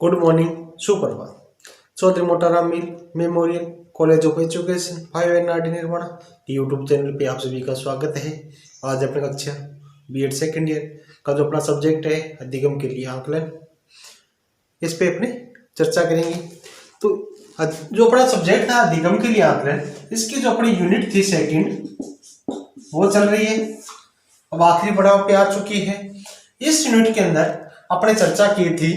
Good morning, सुप्रभात। Chaudhary Motaram Mil memorial college of education 5 NRD Nirman YouTube channel पे आप सभी का स्वागत है। आज अपनी कक्षा बीएड सेकेंड ईयर का जो अपना सब्जेक्ट है अधिगम के लिए आकलन, इस पे अपने चर्चा करेंगे। तो जो अपना सब्जेक्ट था अधिगम के लिए आकलन, इसकी जो अपनी यूनिट थी सेकंड वो चल रही है, अब आखिरी पड़ाव पे आ चुकी है। इस यूनिट के अंदर अपने चर्चा की थी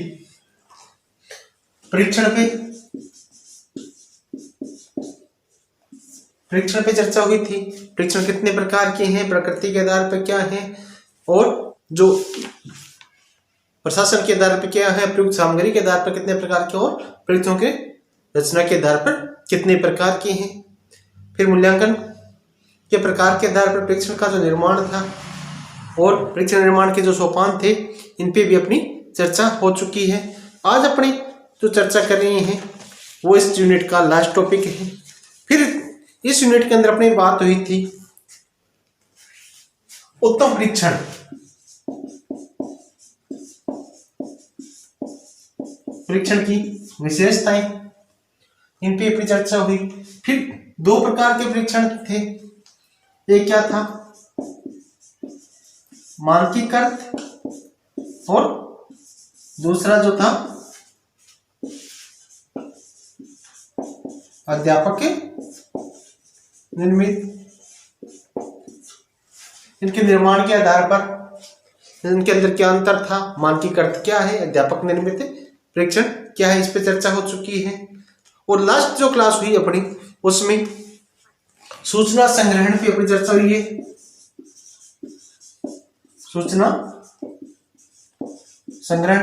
परीक्षण पे चर्चा हुई थी। परीक्षण कितने प्रकार के हैं, प्रकृति के आधार पर क्या है, और जो प्रशासन के आधार पर क्या है, प्रयुक्त सामग्री के आधार पर कितने प्रकार के, और परीक्षणों के रचना के आधार पर कितने प्रकार के हैं। फिर मूल्यांकन के प्रकार के आधार पर परीक्षण का जो निर्माण था और परीक्षण निर्माण के जो सोपान थे, इन पे भी अपनी चर्चा हो चुकी है। आज अपनी जो चर्चा कर रहे हैं वो इस यूनिट का लास्ट टॉपिक है। फिर इस यूनिट के अंदर अपनी बात हुई थी उत्तम परीक्षण की विशेषताएं, इन पे अपनी चर्चा हुई। फिर दो प्रकार के परीक्षण थे, एक क्या था मानकीकृत, और दूसरा जो था अध्यापक के निर्मित। इनके निर्माण के आधार पर इनके अंदर क्या अंतर था, मानकीकृत क्या है, अध्यापक निर्मित परीक्षण क्या है, इस पे चर्चा हो चुकी है। और लास्ट जो क्लास हुई अपनी, उसमें सूचना संग्रहण पे अपनी चर्चा हुई है। सूचना संग्रहण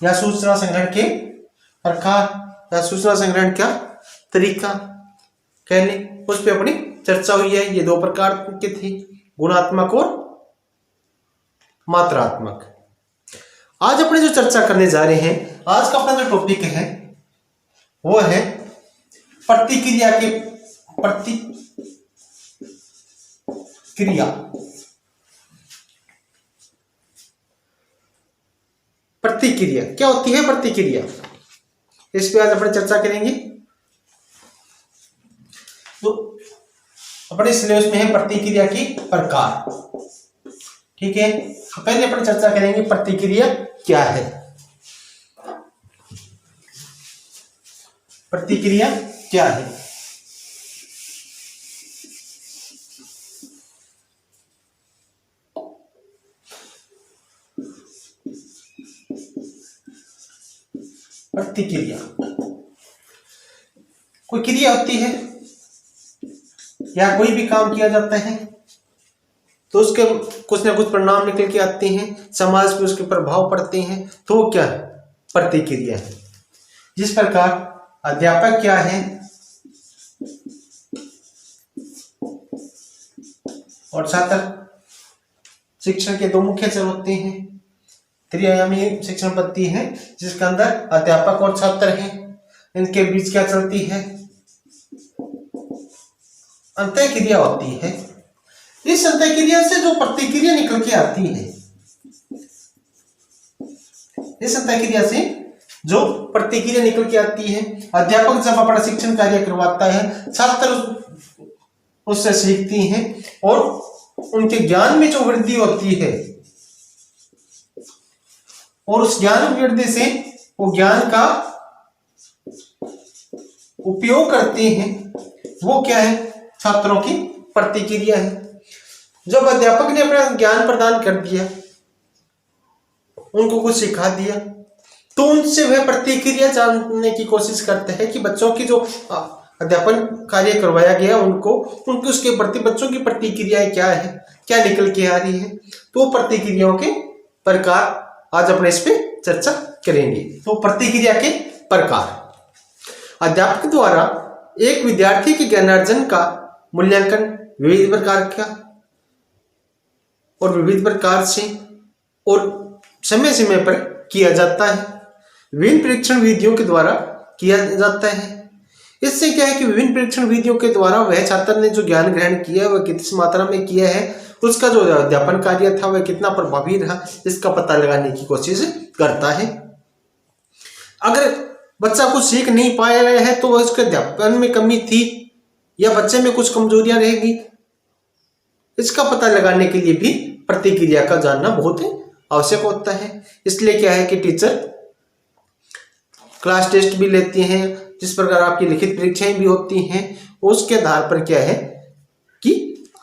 या सूचना संग्रहण के प्रकार या सूचना संग्रहण का तरीका कह लें, उस पर अपनी चर्चा हुई है। ये दो प्रकार के थे, गुणात्मक और मात्रात्मक। आज अपने जो चर्चा करने जा रहे हैं, आज का अपना जो टॉपिक है वो है प्रतिक्रिया। प्रतिक्रिया क्या होती है, प्रतिक्रिया, इस पे आज अपने चर्चा करेंगे। तो अपने सिलेबस में है प्रतिक्रिया के प्रकार, ठीक है। तो पहले अपने चर्चा करेंगे प्रतिक्रिया क्या है। प्रतिक्रिया क्या है? प्रतिक्रिया कोई क्रिया होती है या कोई भी काम किया जाता है तो उसके कुछ ना कुछ परिणाम निकल के आते हैं, समाज पे उसके प्रभाव पड़ते हैं, तो वो क्या है, प्रतिक्रिया है। जिस प्रकार अध्यापक क्या है और छात्र, शिक्षण के दो मुख्य चर होते हैं। त्रिआयामी शिक्षण पद्धति है जिसके अंदर अध्यापक और छात्र हैं, इनके बीच क्या चलती है, अंतःक्रिया होती है। इस अंतःक्रिया से जो प्रतिक्रिया निकल के आती है, इस अंतःक्रिया से जो प्रतिक्रिया निकल के आती है, अध्यापक जब अपना शिक्षण कार्य करवाता है, छात्र उससे सीखती हैं और उनके ज्ञान में जो वृद्धि होती है और उस ज्ञान वृद्धि से वो ज्ञान का उपयोग करते हैं, वो क्या है, छात्रों की प्रतिक्रिया है। जब अध्यापक ने अपना ज्ञान प्रदान कर दिया, उनको कुछ सिखा दिया, तो उनसे वह प्रतिक्रिया जानने की कोशिश करते हैं कि बच्चों की जो अध्यापन कार्य करवाया गया उनकी उसके प्रति बच्चों की प्रतिक्रियाएं क्या है, क्या निकल के आ रही है। तो प्रतिक्रियाओं के प्रकार आज अपने इस पे चर्चा करेंगे। तो प्रतिक्रिया के प्रकार, अध्यापक द्वारा एक विद्यार्थी के ज्ञानार्जन का मूल्यांकन विविध प्रकार का और विविध प्रकार से और समय समय पर किया जाता है। विभिन्न परीक्षण विधियों के द्वारा किया जाता है। इससे क्या है कि विभिन्न परीक्षण विधियों के द्वारा वह छात्र ने जो ज्ञान ग्रहण किया है वह किस मात्रा में किया है, उसका जो अध्यापन कार्य था वह कितना प्रभावी रहा, इसका पता लगाने की कोशिश करता है। अगर बच्चा कुछ सीख नहीं पाया है तो उसके अध्यापन में कमी थी या बच्चे में कुछ कमजोरियां रहेगी, इसका पता लगाने के लिए भी प्रतिक्रिया का जानना बहुत आवश्यक होता है। इसलिए क्या है कि टीचर क्लास टेस्ट भी लेती हैं, जिस प्रकार आपकी लिखित परीक्षाएं भी होती हैं, उसके आधार पर क्या है कि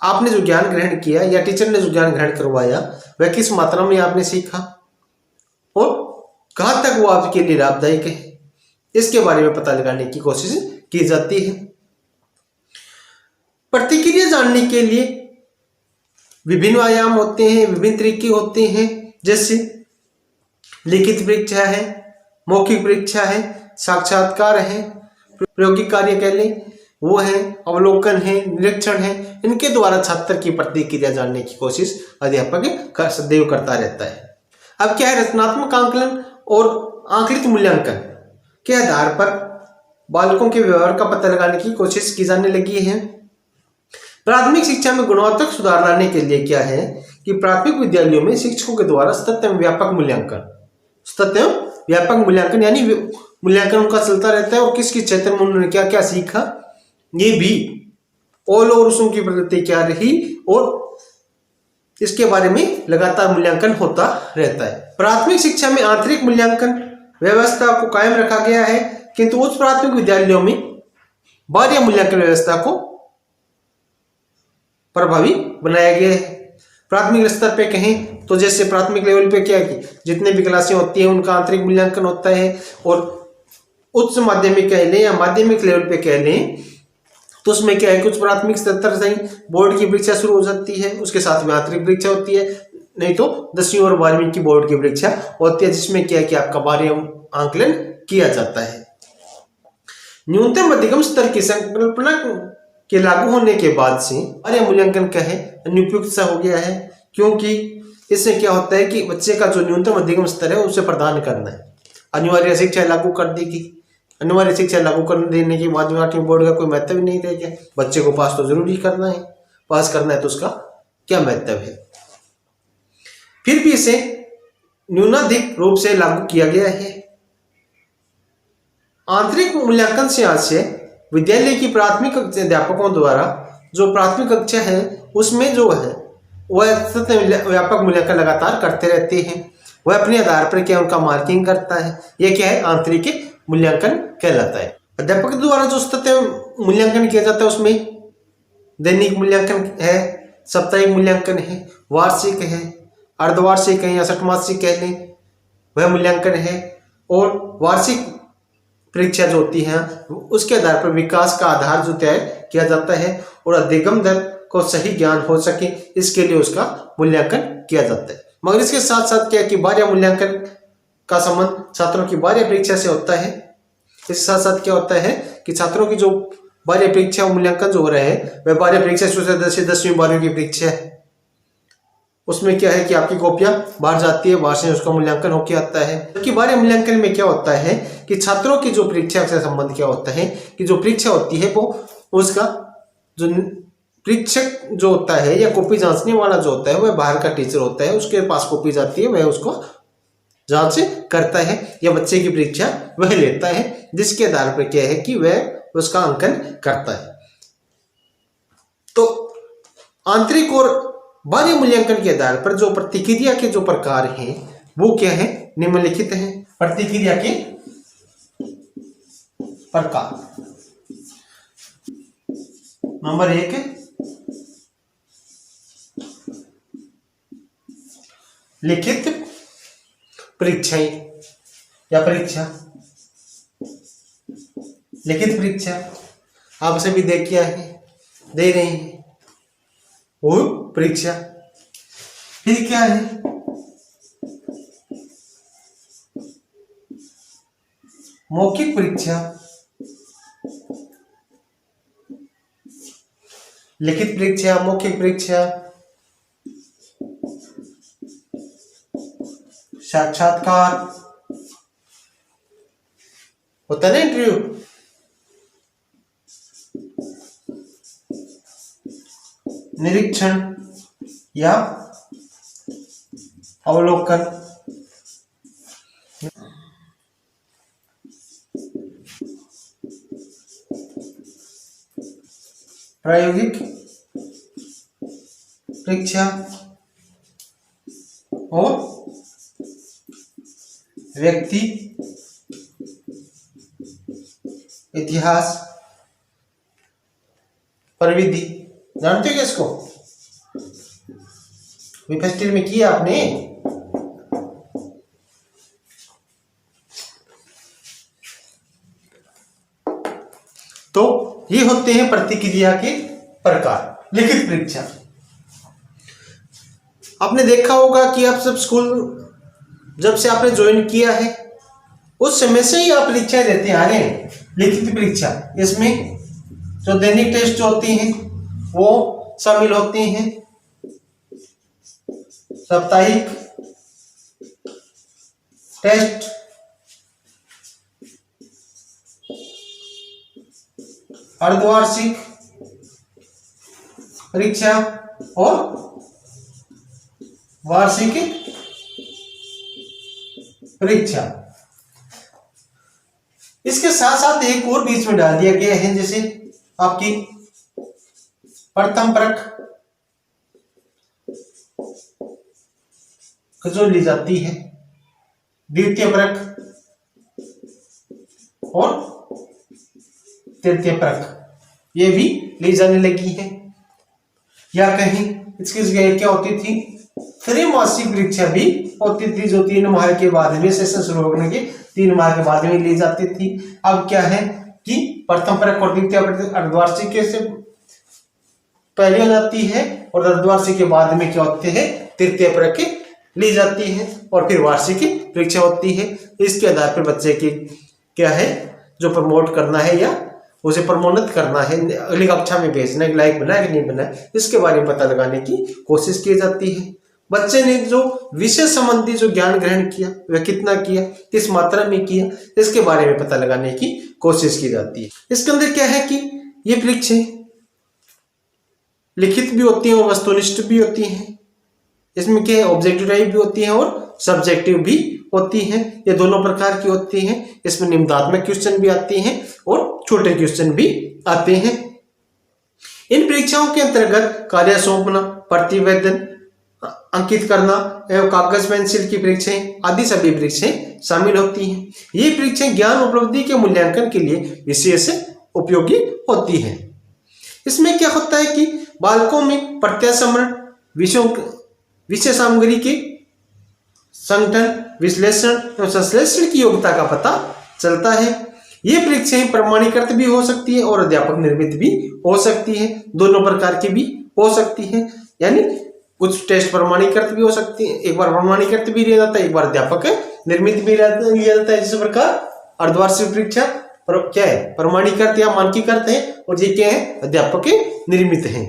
आपने जो ज्ञान ग्रहण किया या टीचर ने जो ज्ञान ग्रहण करवाया वह किस मात्रा में आपने सीखा और कहाँ तक वो आपके लिए लाभदायक है, इसके बारे में पता लगाने की कोशिश की जाती है। प्रतिक्रिया जानने के लिए विभिन्न आयाम होते हैं, विभिन्न तरीके होते हैं, जैसे लिखित परीक्षा है, मौखिक परीक्षा है, साक्षात्कार है, प्रायोगिक कार्य कह लें वो है, अवलोकन है, निरीक्षण है। इनके द्वारा छात्र की प्रतिक्रिया जानने की कोशिश अध्यापक सदैव करता रहता है। अब क्या है, रचनात्मक आंकलन और आंकलित मूल्यांकन के आधार पर बालकों के व्यवहार का पता लगाने की कोशिश की जाने लगी है। प्राथमिक शिक्षा में गुणात्मक सुधार लाने के लिए क्या है कि प्राथमिक विद्यालयों में शिक्षकों के द्वारा सतत एवं व्यापक मूल्यांकन यानी मूल्यांकन उनका चलता रहता है और किस किस क्षेत्र में उन्होंने क्या क्या सीखा, ये भी ऑल ओवर उनकी प्रगति क्या रही और इसके बारे में लगातार मूल्यांकन होता रहता है। प्राथमिक शिक्षा में आंतरिक मूल्यांकन व्यवस्था को कायम रखा गया है, किंतु उच्च प्राथमिक विद्यालयों में बाह्य मूल्यांकन व्यवस्था को प्रभावी बनाया गया है। प्राथमिक स्तर पे कहें तो जैसे प्राथमिक लेवल पे क्या है कि जितने भी क्लासें होती हैं उनका आंतरिक मूल्यांकन होता है, और उच्च माध्यमिक कह लें या माध्यमिक लेवल पे कह लें तो उसमें क्या है, कुछ प्राथमिक स्तर से ही बोर्ड की परीक्षा शुरू हो जाती है, उसके साथ में आंतरिक परीक्षा होती है, नहीं तो 10वीं और 12वीं की बोर्ड की परीक्षा होती है, जिसमें क्या है कि आपका बाह्य आंकलन किया जाता है। न्यूनतम अधिगम स्तर की संकल्पना के लागू होने के बाद से बाह्य मूल्यांकन क्या है, अनुपयुक्त सा हो गया है, क्योंकि इससे क्या होता है कि बच्चे का जो न्यूनतम अधिगम स्तर है उसे प्रदान करना है। अनिवार्य शिक्षा लागू कर देगी, अनिवार्य शिक्षा लागू कर देने के बाद 8वीं बोर्ड का कोई महत्व ही नहीं रह गया। बच्चे को पास तो जरूरी करना है, पास करना है तो उसका क्या महत्व है। फिर भी इसे न्यूनाधिक रूप से लागू किया गया है। आंतरिक मूल्यांकन से आज से विद्यालय की प्राथमिक अध्यापकों द्वारा जो प्राथमिक कक्षा है उसमें जो है वह व्यापक मूल्यांकन लगातार करते रहते हैं। वह अपने आधार पर क्या उनका मार्किंग करता है, यह क्या है, आंतरिक मूल्यांकन कहलाता है। अध्यापक द्वारा जो सतत मूल्यांकन किया जाता है उसमें दैनिक मूल्यांकन है, साप्ताहिक मूल्यांकन है, वार्षिक है, अर्धवार्षिक है या षटमासिक कह लें वह मूल्यांकन है, और वार्षिक परीक्षा जो होती है उसके आधार पर विकास का आधार जो तय किया जाता है और अधिगम दर को सही ज्ञान हो सके इसके लिए उसका मूल्यांकन किया जाता है। मगर इसके साथ साथ क्या कि बाह्य मूल्यांकन का संबंध छात्रों की बाह्य परीक्षा से होता है। इसके साथ साथ क्या होता है कि छात्रों की जो बाह्य परीक्षा मूल्यांकन जो हो रहा है वह बाह्य परीक्षा से 10वीं 12वीं की परीक्षा है, उसमें क्या है कि आपकी कॉपियां बाहर जाती है, बाहर से उसका मूल्यांकन होके आता है। जबकि बाह्य मूल्यांकन में क्या होता है कि छात्रों की जो परीक्षा से संबंध क्या होता है कि जो परीक्षा होती है वो उसका जो परीक्षक जो होता है या कॉपी जांचने वाला जो होता है वह बाहर का टीचर होता है, उसके पास कॉपी जाती है, वह उसको जांच करता है या बच्चे की परीक्षा वह लेता है, जिसके आधार पर क्या है कि वह उसका अंकन करता है। तो आंतरिक और बाह्य मूल्यांकन के आधार पर जो प्रतिक्रिया के जो प्रकार हैं वो क्या है, निम्नलिखित हैं। प्रतिक्रिया के प्रकार, नंबर 1 लिखित परीक्षाएं या परीक्षा। लिखित परीक्षा आप सभी दे रहे हैं वो परीक्षा। फिर क्या है, मौखिक परीक्षा। लिखित परीक्षा, मौखिक परीक्षा, साक्षात्कार होता है ना, इंटरव्यू, निरीक्षण या अवलोकन। प्रायोगिक परीक्षा और व्यक्ति इतिहास प्रविधि। जानते हो क्या इसको? फर्स्ट ईयर में किया आपने। तो ये होते हैं प्रतिक्रिया के प्रकार। लिखित परीक्षा आपने देखा होगा कि आप सब स्कूल जब से आपने ज्वाइन किया है उस समय से ही आप परीक्षाएं देते आ रहे हैं। लिखित परीक्षा, इसमें जो दैनिक टेस्ट होती हैं वो शामिल होती हैं, साप्ताहिक टेस्ट, अर्धवार्षिक परीक्षा और वार्षिक परीक्षा। इसके साथ साथ एक और बीच में डाल दिया गया है, जैसे आपकी प्रथम परख जो ली जाती है, द्वितीय परख और तृतीय परख ये भी ली जाने लगी है। या कहीं इसकी जगह क्या होती थी, त्रैमासिक परीक्षा भी होती थी, जो 3 माह के बाद में, सेशन शुरू होने के 3 माह के बाद में ली जाती थी। अब क्या है कि प्रथम परख और द्वितीय परख अर्धवार्षिक से पहले हो जाती है और अर्धवार्षिक के बाद में क्या होते हैं, तृतीय परख ली जाती है और फिर वार्षिक परीक्षा होती है। इसके आधार पर बच्चे की क्या है जो प्रमोट करना है या उसे प्रोन्नत करना है, अगली कक्षा में भेजना है, लायक बना है कि नहीं बना है, इसके बारे में पता लगाने की कोशिश की जाती है। बच्चे ने जो विषय संबंधी जो ज्ञान ग्रहण किया वह कितना किया, किस मात्रा में किया, इसके बारे में पता लगाने की कोशिश की जाती है। इसके अंदर क्या है कि ये परीक्षाएं लिखित भी होती हैं और वस्तुनिष्ठ भी होती हैं। इसमें क्या है, ऑब्जेक्टिव टाइप भी होती हैं और सब्जेक्टिव भी होती हैं। ये दोनों प्रकार की होती हैं। इसमें निबंधात्मक क्वेश्चन भी आते हैं और छोटे क्वेश्चन भी आते हैं। इन परीक्षाओं के अंतर्गत कार्य सौंपना, प्रतिवेदन अंकित करना एवं कागज पेंसिल की परीक्षाएं आदि सभी परीक्षाएं शामिल होती हैं। ये परीक्षाएं ज्ञान उपलब्धि के मूल्यांकन के लिए विशेष उपयोगी होती हैं। इसमें क्या होता है कि बालकों में प्रत्यास्मरण, विषय सामग्री के संगठन, विश्लेषण एवं संश्लेषण की योग्यता का पता चलता है। ये परीक्षाएं प्रमाणीकृत भी हो सकती है और अध्यापक निर्मित भी हो सकती है। दोनों प्रकार की भी हो सकती है, यानी कुछ टेस्ट प्रमाणीकृत भी हो सकती है, एक बार प्रमाणीकृत भी लिया जाता है, एक बार अध्यापक निर्मित भी लिया जाता है। जिस प्रकार अर्धवार्षिक परीक्षा क्या है, प्रमाणीकृत या मानकीकृत है और ये क्या है, अध्यापक निर्मित है।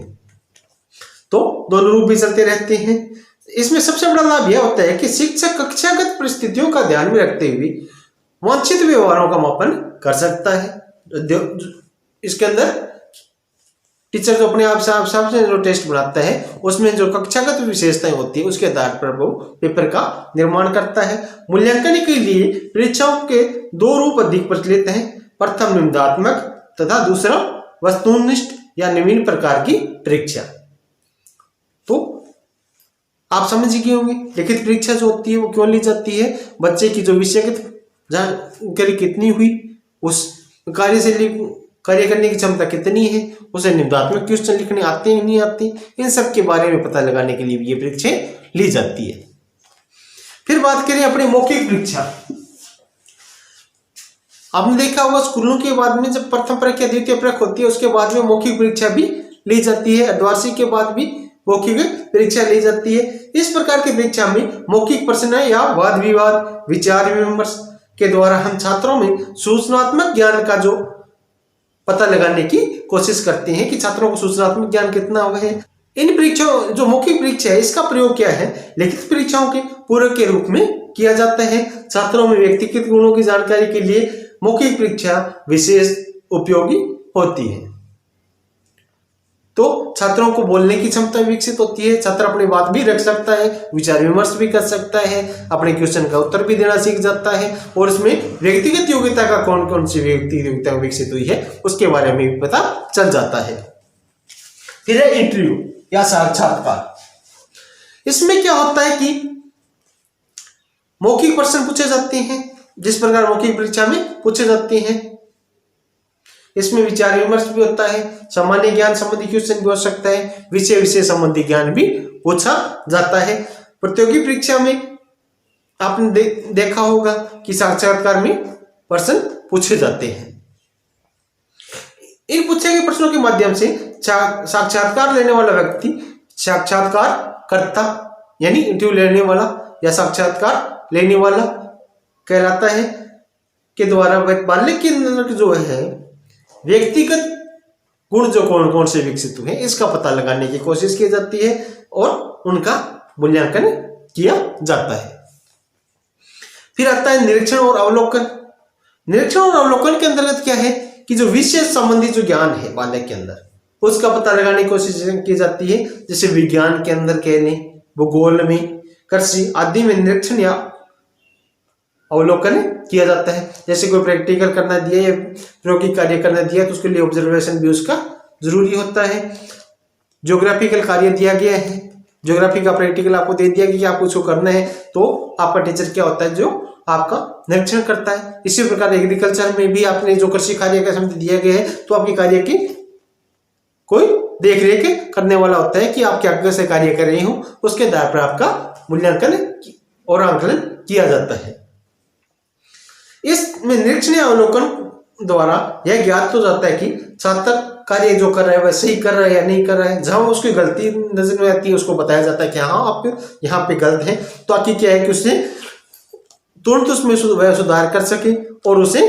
तो दोनों रूप भी चलते रहते हैं। इसमें सबसे बड़ा लाभ यह होता है कि शिक्षक कक्षागत परिस्थितियों का ध्यान में रखते हुए वांछित व्यवहारों का मापन कर सकता है। इसके अंदर टीचर जो अपने आप से जो टेस्ट बनाता है उसमें जो कक्षागत विशेषताएं होती है उसके आधार पर वो पेपर का निर्माण करता है। मूल्यांकन के लिए परीक्षाओं के 2 रूप अधिक प्रचलित हैं, प्रथम निबंधात्मक तथा दूसरा वस्तुनिष्ठ या नवीन प्रकार की परीक्षा। तो आप समझ गए होंगे लिखित परीक्षा जो होती है वो क्यों ली जाती है, बच्चे की जो विषयगत जानकारी कितनी हुई, उस कार्य करने की क्षमता कितनी है, उसे निबंधात्मक क्वेश्चन लिखने आते हैं नहीं आते, इन सब के बारे में पता लगाने के लिए ये परीक्षाएं ली जाती है। फिर बात करें अपने मौखिक परीक्षा। आपने देखा होगा स्कूलों के बाद में जब प्रथम परख या द्वितीय परख होती है उसके बाद में मौखिक परीक्षा भी ली जाती है, अर्धवार्षिक के बाद भी मौखिक परीक्षा ली जाती है। इस प्रकार की परीक्षा में मौखिक प्रश्न या वाद विवाद, विचार विमर्श के द्वारा हम छात्रों में सूचनात्मक ज्ञान का जो पता लगाने की कोशिश करते हैं कि छात्रों को सूचनात्मक ज्ञान कितना हुआ है। इन परीक्षाओं जो मौखिक परीक्षा है इसका प्रयोग क्या है, लिखित परीक्षाओं के पूरक के रूप में किया जाता है। छात्रों में व्यक्तिगत गुणों की जानकारी के लिए मौखिक परीक्षा विशेष उपयोगी होती है। तो छात्रों को बोलने की क्षमता विकसित होती है, छात्र अपनी बात भी रख सकता है, विचार विमर्श भी कर सकता है, अपने क्वेश्चन का उत्तर भी देना सीख जाता है और इसमें व्यक्तिगत योग्यता का कौन कौन सी व्यक्तिगत योग्यता विकसित हुई है उसके बारे में भी पता चल जाता है। फिर है इंटरव्यू या साक्षात्कार। इसमें क्या होता है कि मौखिक प्रश्न पूछे जाते हैं, जिस प्रकार मौखिक परीक्षा में पूछे जाते हैं। इसमें विचार विमर्श भी होता है, सामान्य ज्ञान संबंधी क्वेश्चन भी हो सकता है, विषय संबंधी ज्ञान भी पूछा जाता है। प्रतियोगी परीक्षा में आपने देखा होगा कि साक्षात्कार में प्रश्न पूछे जाते हैं। इन पूछे गए प्रश्नों के माध्यम से साक्षात्कार लेने वाला व्यक्ति, साक्षात्कारकर्ता यानी इंटरव्यू लेने वाला या साक्षात्कार लेने वाला कहलाता है, के द्वारा बालक के अंदर जो है व्यक्तिगत गुण जो कौन कौन से विकसित हुए इसका पता लगाने की कोशिश की जाती है और उनका मूल्यांकन किया जाता है। फिर आता है निरीक्षण और अवलोकन। निरीक्षण और अवलोकन के अंतर्गत क्या है कि जो विषय संबंधी जो ज्ञान है बालक के अंदर उसका पता लगाने की कोशिश की जाती है। जैसे विज्ञान के अंदर कह लें, भूगोल में, कृषि आदि में निरीक्षण या अवलोकन किया जाता है। जैसे कोई प्रैक्टिकल करना दिया या प्रायोगिक कार्य करना दिया तो उसके लिए ऑब्जर्वेशन भी उसका जरूरी होता है। ज्योग्राफिकल कार्य दिया गया है, ज्योग्राफी का प्रैक्टिकल आपको दे दिया कि आपको उसको करना है, तो आपका टीचर क्या होता है जो आपका निरीक्षण करता है। इसी प्रकार एग्रीकल्चर में भी आपने जो कृषि कार्य का समय दिया गया है तो आपके कार्य की कोई देख रेख करने वाला होता है कि आप क्या कैसे कार्य कर रहे हो, उसके आधार पर आपका मूल्यांकन और आंकलन किया जाता है। इसमें निरीक्षण या अवलोकन द्वारा यह ज्ञात हो जाता है कि छात्र कार्य जो कर रहा है वह सही कर रहा है या नहीं कर रहा है। जहां उसकी गलती नजर में आती है उसको बताया जाता है कि हाँ आप यहाँ पे गलत है, ताकि क्या है कि उससे तुरंत उसमें वह सुधार कर सके और उसे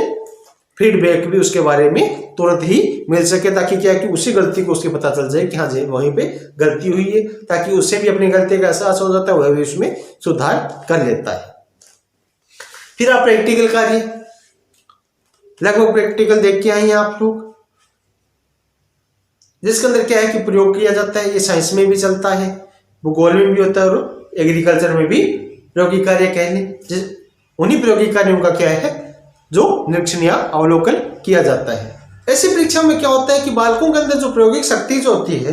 फीडबैक भी उसके बारे में तुरंत ही मिल सके, ताकि क्या है कि उसी गलती को उसके पता चल जाए कि हाँ जी वहीं पे गलती हुई है, ताकि उससे भी अपनी गलती का एहसास हो जाता है, वह भी उसमें सुधार कर लेता है। फिर आप प्रैक्टिकल कार्य, लगभग प्रैक्टिकल देख के आए हैं आप लोग, जिसके अंदर क्या है कि प्रयोग किया जाता है। ये साइंस में भी चलता है, भूगोल में भी होता है और एग्रीकल्चर में भी प्रायोगिक कार्य कह लें। उन्हीं प्रायोगिक कार्यों का क्या है जो निरीक्षण या अवलोकन किया जाता है। ऐसी परीक्षा में क्या होता है कि बालकों के अंदर जो प्रायोगिक शक्ति जो होती है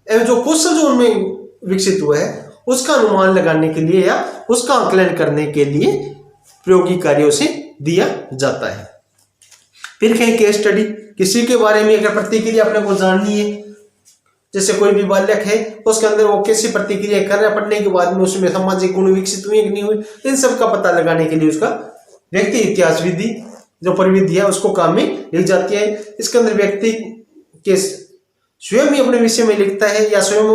एवं जो कौशल जो उनमें विकसित हुआ है उसका अनुमान लगाने के लिए या उसका आंकलन करने के लिए प्रायोगिक कार्यों से दिया जाता है। फिर कहीं केस स्टडी, किसी के बारे में अगर प्रतिक्रिया अपने को जाननी है, जैसे कोई भी बालक है उसके अंदर वो कैसी प्रतिक्रिया कर रहा है पढ़ने के बाद में, उसमें सामाजिक गुण विकसित हुए कि नहीं हुए, इन सब का पता लगाने के लिए उसका व्यक्ति इतिहास विधि जो प्रविधि है उसको काम में ली जाती है। इसके अंदर व्यक्ति के स्वयं ही अपने विषय में लिखता है या स्वयं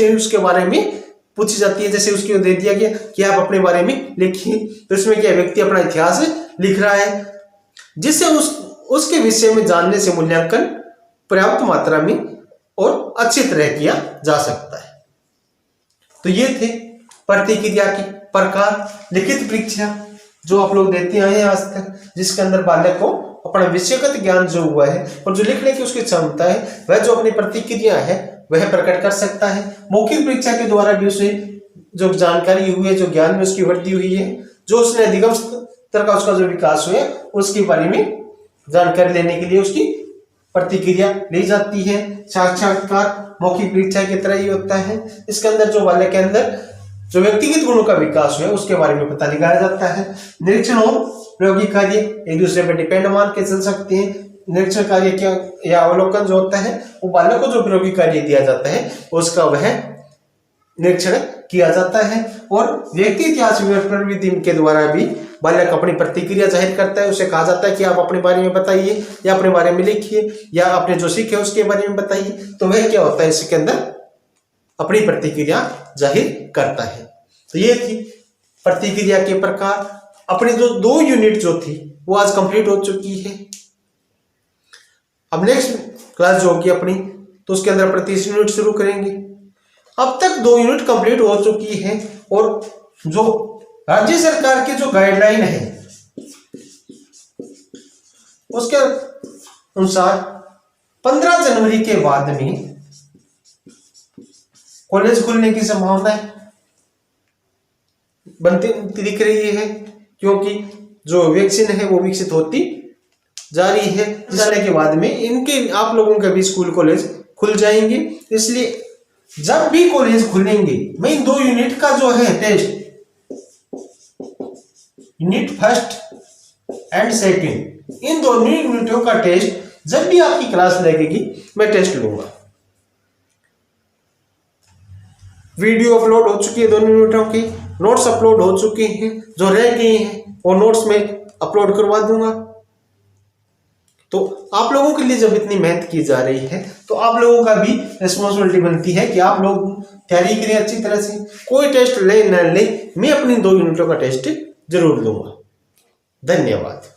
उसके बारे में पूछी जाती है। जैसे उसको दे दिया गया कि आप अपने बारे में लिखिए, तो इसमें क्या व्यक्ति अपना इतिहास लिख रहा है, जिससे उसके विषय में जानने से मूल्यांकन पर्याप्त मात्रा में और अच्छी तरह किया जा सकता है। तो ये थे प्रतिक्रिया के प्रकार, लिखित परीक्षा जो आप लोग देते आए हैं आज तक, जिसके अंदर बालक को अपना विषयगत ज्ञान जो हुआ है और जो लिखने की उसकी क्षमता है वह जो अपनी प्रतिक्रिया है वह प्रकट कर सकता है। मौखिक परीक्षा के द्वारा भी उसे जो जानकारी हुई है, जो ज्ञान में उसकी वृद्धि हुई है, जो उसने अधिगम स्तर का उसका जो विकास हुआ है उसके बारे में जानकारी लेने के लिए उसकी प्रतिक्रिया ली जाती है। साक्षात्कार मौखिक परीक्षा की तरह ही होता है। इसके अंदर जो बालक के अंदर जो व्यक्तिगत गुणों का विकास हुआ है उसके बारे में पता लगाया जाता है। निरीक्षण और प्रायोगिक कार्य एक दूसरे पर डिपेंड मान के चल सकते हैं। निरीक्षण कार्य क्या या अवलोकन जो होता है वो बालक को जो प्रायोगिक कार्य दिया जाता है उसका वह निरीक्षण किया जाता है। और व्यक्ति इतिहास प्रविधि के द्वारा भी बालक अपनी प्रतिक्रिया जाहिर करता है। उसे कहा जाता है कि आप अपने बारे में बताइए या अपने बारे में लिखिए या आपने जो सीखे उसके बारे में बताइए, तो वह क्या होता है इसके अंदर अपनी प्रतिक्रिया जाहिर करता है। तो ये थी प्रतिक्रिया के प्रकार। अपनी जो 2 यूनिट जो थी वो आज कंप्लीट हो चुकी है। अब नेक्स्ट क्लास जो होगी अपनी तो उसके अंदर 30 यूनिट शुरू करेंगे। अब तक 2 यूनिट कंप्लीट हो चुकी है और जो राज्य सरकार की जो गाइडलाइन है उसके अनुसार 15 जनवरी के बाद में कॉलेज खुलने की संभावना बनती दिख रही है, क्योंकि जो वैक्सीन है वो विकसित होती जा रही है। जाने के बाद में इनके आप लोगों के भी स्कूल कॉलेज खुल जाएंगे। इसलिए जब भी कॉलेज खुलेंगे मैं इन 2 यूनिट का जो है test, unit first and second, इन दोनों यूनिटों का टेस्ट जब भी आपकी क्लास लगेगी मैं टेस्ट लूंगा। वीडियो अपलोड हो चुकी है दोनों यूनिटों की, नोट्स अपलोड हो चुके हैं, जो रह गए हैं वो नोट्स में अपलोड करवा दूंगा। तो आप लोगों के लिए जब इतनी मेहनत की जा रही है तो आप लोगों का भी रिस्पॉन्सिबिलिटी बनती है कि आप लोग तैयारी करें अच्छी तरह से। कोई टेस्ट ले न ले, मैं अपनी 2 यूनिटों का टेस्ट जरूर दूंगा। धन्यवाद।